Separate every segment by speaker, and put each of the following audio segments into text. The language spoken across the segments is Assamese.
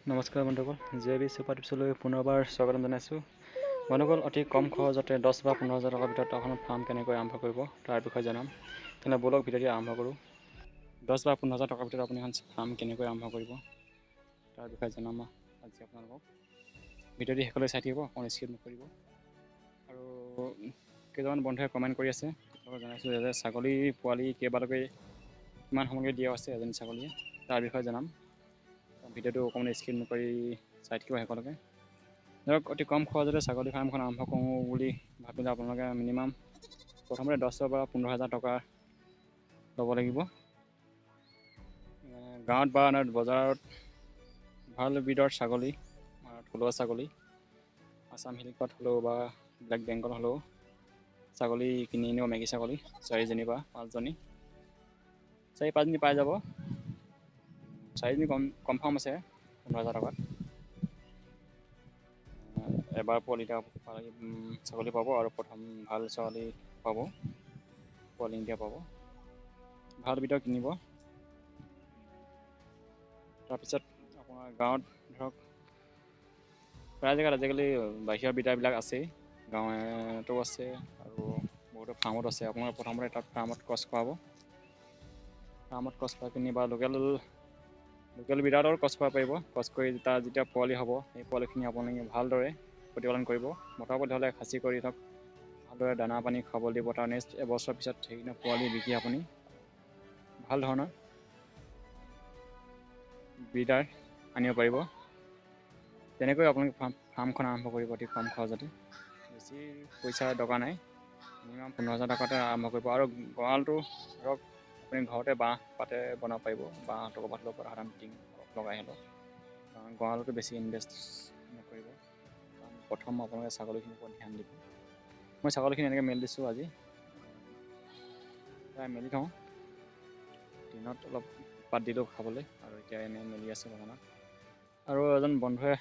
Speaker 1: নমস্কাৰ বন্ধুসকল, JB ছুপাৰ টিপছলৈ পুনৰবাৰ স্বাগতম জনাইছোঁ। বন্ধুসকল, অতি কম খৰচতে 10 বা 15 হাজাৰ টকাৰ ভিতৰত এখন ফাৰ্ম কেনেকৈ আৰম্ভ কৰিব তাৰ বিষয়ে জনাম। তেনে বলক ভিডিঅ'টি আৰম্ভ কৰোঁ। 10 বা 15 হাজাৰ টকাৰ ভিতৰত আপুনি এখন ফাৰ্ম কেনেকৈ আৰম্ভ কৰিব তাৰ বিষয়ে জনাম আজি আপোনালোকক। ভিডিঅ'টি শেষলৈ চাই থাকিব, অকণ স্কিপ নকৰিব। আৰু কেইজনমান বন্ধুৱে কমেণ্ট কৰি আছে, জনাইছোঁ যে ছাগলী পোৱালি কেইবাটাকৈ কিমান সময়লৈ দিয়া আছে এজনী ছাগলীয়ে তাৰ বিষয়ে জনাম। ভিডিঅ'টো অকণমান স্কিপ নকৰি চাই থাকিব শেষলৈকে। ধৰক অতি কম খৰচতে ছাগলী ফাৰ্মখন আৰম্ভ কৰোঁ বুলি ভাবিলে আপোনালোকে মিনিমাম প্ৰথমতে 10 বা 15 হাজাৰ টকা ল'ব লাগিব। গাঁৱত বা বজাৰত ভাল বিধৰ ছাগলী, থলুৱা ছাগলী, আছাম হিলকট হ'লেও বা ব্লেক বেংগল হ'লেও ছাগলী কিনি আনিব, মেগী ছাগলী 4জনী বা 5জনী, 4-5জনী পাই যাব। 4জনী কনফাৰ্ম আছে 15 হাজাৰ টকাত। এবাৰ পোৱালি ছাগলী পাব আৰু প্ৰথম ভাল ছাগলী পাব, পোৱালি দিয়া পাব। ভাল বিধৰ কিনিব। তাৰপিছত আপোনাৰ গাঁৱত ধৰক প্ৰায় জেগাত আজিকালি বাহিৰৰ বিটাবিলাক আছেই, গাঁৱতো আছে আৰু বহুতো ফাৰ্মত আছে। আপোনাৰ প্ৰথমতে তাত ফাৰ্মত ক্ৰছ কৰাব। ফাৰ্মত ক্ৰছ কৰাই পিনি বা লোকেল বিডাৰৰ ক্ৰছ কৰাব পাৰিব। ক্ৰছ কৰি তাৰ যেতিয়া পোৱালি হ'ব, সেই পোৱালিখিনি আপুনি ভালদৰে প্ৰতিপালন কৰিব। মতা পোৱালি হ'লে খাচী কৰি ধৰক ভালদৰে দানা পানী খাবলৈ দিব। তাৰ নেক্সট এবছৰৰ পিছত সেইখিনি পোৱালি বিকি আপুনি ভাল ধৰণৰ ব্ৰিডাৰ আনিব পাৰিব। তেনেকৈ আপুনি ফাৰ্মখন আৰম্ভ কৰিব অতি কম খৰচতে। বেছি পইচাৰ দৰকাৰ নাই, মিনিমাম 15 হাজাৰ টকাতে আৰম্ভ কৰিব। আৰু গঁৰালটো ধৰক আপুনি ঘৰতে বাঁহ পাতে বনাব পাৰিব, বাঁহ ক'ৰবাত ল'ব পৰা সাধাৰণ টিং লগাই হ'লেও। গঁৰালতো বেছি ইনভেষ্ট নকৰিব, কাৰণ প্ৰথম আপোনালোকে ছাগলীখিনিৰ ওপৰত ধ্যান দিব। মই ছাগলীখিনি এনেকৈ মেলি দিছোঁ আজি, প্ৰায় মেলি থওঁ। দিনত অলপ পাত দিলোঁ খাবলৈ, আৰু এতিয়া এনেই মেলি আছোঁ বৰ্তমান। আৰু এজন বন্ধুৱে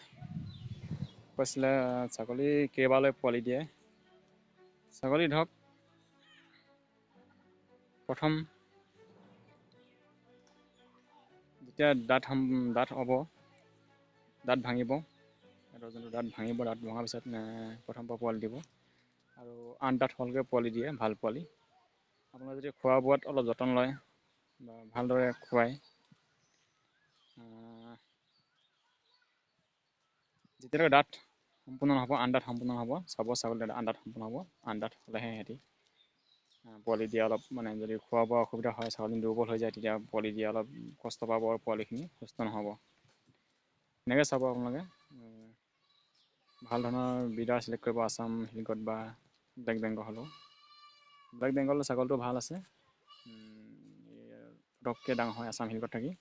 Speaker 1: কৈছিলে ছাগলী কেইবালৈ পোৱালি দিয়ে। ছাগলী ধৰক প্ৰথম যেতিয়া দাঁত হ'ব, দাঁত ভাঙিব, যোনটো দাঁত ভাঙিব, দাঁত ভঙাৰ পিছত প্ৰথম পৰা পোৱালি দিব। আৰু 8 দাঁত হ'লগৈ পোৱালি দিয়ে, ভাল পোৱালি। আপোনাৰ যদি খোৱা বোৱাত অলপ যতন লয় বা ভালদৰে খুৱায়, যেতিয়ালৈকে দাঁত সম্পূৰ্ণ নহ'ব, 8 দাঁত সম্পূৰ্ণ হ'ব, চাব ছাগলী 8 দাঁত সম্পূৰ্ণ হ'ব। 8 দাঁত হ'লেহে সিহঁতি পোৱালি দিয়া। অলপ যদি খোৱা বোৱা অসুবিধা হয়, ছাগলী দুৰ্বল হৈ যায়, তেতিয়া পোৱালি দিয়া অলপ কষ্ট পাব আৰু পোৱালিখিনি সুস্থ নহ'ব। এনেকৈ চাব আপোনালোকে। ভাল ধৰণৰ ব্ৰিডাৰ চিলেক্ট কৰিব, আছাম হিলকট বা ব্লেক বেংগল হ'লেও। ব্লেক বেংগল ছাগলীটো ভাল আছে, পটককৈ ডাঙৰ হয় আছাম হিলকট থাকি।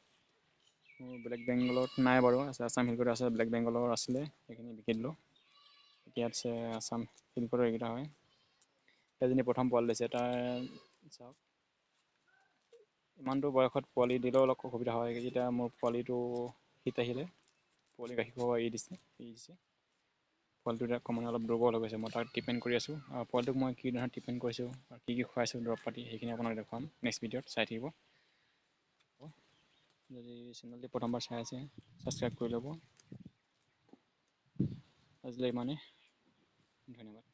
Speaker 1: মোৰ ব্লেক বেংগলত নাই বাৰু, আছাম হিলকট আছে। ব্লেক বেংগলৰ আছিলে, সেইখিনি বিকি দিলোঁ। এতিয়া আছে আছাম হিলকটৰ এইকেইটা হয়। এজনী প্ৰথম পোৱালি দিছে, তাৰ চাওক ইমানটো বয়সত পোৱালি দিলেও অলপ অসুবিধা হয়। এতিয়া মোৰ পোৱালিটো শীত আহিলে, পোৱালি গাখীৰ খুৱাব এৰি দিছে। পোৱালিটো এতিয়া অকণমান অলপ দুৰ্বল হৈ গৈছে। মই তাক ট্ৰিটমেণ্ট কৰি আছোঁ, আৰু পোৱালিটোক মই কি ধৰণে ট্ৰিটমেণ্ট কৰিছোঁ আৰু কি খুৱাইছোঁ দৰৱ পাতি, সেইখিনি আপোনাক দেখুৱাম নেক্সট ভিডিঅ'ত, চাই থাকিব। যদি চেনেলটি প্ৰথমবাৰ চাই আছে, ছাবস্ক্ৰাইব কৰি ল'ব। আজিলৈ ইমানেই, ধন্যবাদ।